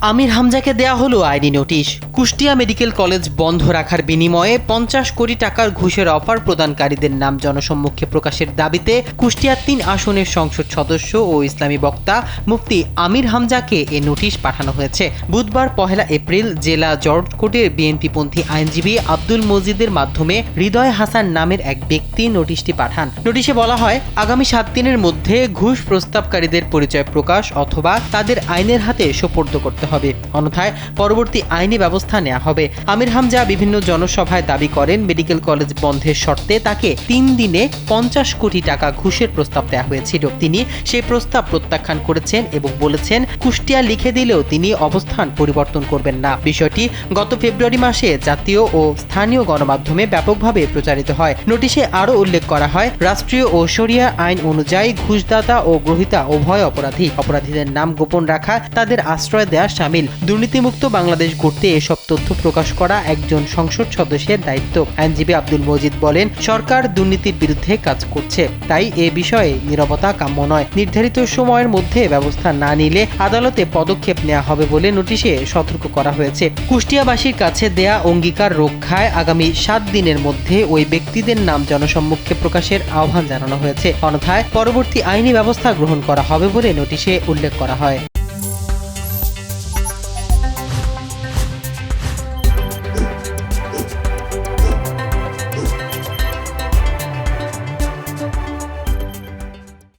আমির হামজাকে দেয়া হলো আইনি নোটিশ। কুষ্টিয়া মেডিকেল কলেজ বন্ধ রাখার বিনিময়ে 50 কোটি টাকার ঘুষের অফার প্রদানকারীদের নাম জনসম্মুখে প্রকাশের দাবিতে কুষ্টিয়া 3 আসনের সংসদ সদস্য ও ইসলামী বক্তা মুফতি আমির হামজাকে এ নোটিশ পাঠানো হয়েছে। বুধবার 1 এপ্রিল জেলা জজ কোর্টের বিএনপিপন্থী আইনজীবী আব্দুল মজিদের মাধ্যমে হৃদয় হাসান নামের এক ব্যক্তি নোটিশটি পাঠান। নোটিশে বলা হয়, আগামী 7 দিনের মধ্যে ঘুষ প্রস্তাবকারীদের পরিচয় প্রকাশ অথবা তাদের আইনের হাতে সোপর্দ করতে হবে, অন্যথায় পরবর্তী আইনি ব্যবস্থা নেওয়া হবে। আমির হামজা বিভিন্ন জনসভায় দাবি করেন, মেডিকেল কলেজ বন্ধের শর্তে তাকে 3 দিনে 50 কোটি টাকা ঘুষের প্রস্তাব দেওয়া হয়েছিল। তিনি সেই প্রস্তাব প্রত্যাখ্যান করেছেন এবং বলেছেন, কুষ্টিয়া লিখে দিলেও তিনি অবস্থান পরিবর্তন করবেন না। বিষয়টি গত ফেব্রুয়ারি মাসে জাতীয় ও স্থানীয় গণমাধ্যমে ব্যাপকভাবে প্রচারিত হয়। নোটিশে আরও উল্লেখ করা হয়, রাষ্ট্রীয় ও শরিয়া আইন অনুযায়ী ঘুষদাতা ও গ্রহীতা উভয় অপরাধী। অপরাধীদের নাম গোপন রাখা তাদের আশ্রয় দেওয়া শামিল। দুর্নীতিমুক্ত বাংলাদেশ গড়তে এসব তথ্য প্রকাশ করা একজন সংসদ সদস্যের দায়িত্ব। আইনজীবী আব্দুল মজিদ বলেন, সরকার দুর্নীতির বিরুদ্ধে কাজ করছে, তাই এ বিষয়ে নীরবতা কাম্য নয়। নির্ধারিত সময়ের মধ্যে ব্যবস্থা না নিলে আদালতে পদক্ষেপ নেওয়া হবে বলে নোটিশে সতর্ক করা হয়েছে। কুষ্টিয়াবাসীর কাছে দেয়া অঙ্গীকার রক্ষায় আগামী 7 দিনের মধ্যে ওই ব্যক্তিদের নাম জনসম্মুখে প্রকাশের আহ্বান জানানো হয়েছে, অন্যথায় পরবর্তী আইনি ব্যবস্থা গ্রহণ করা হবে বলে নোটিশে উল্লেখ করা হয়।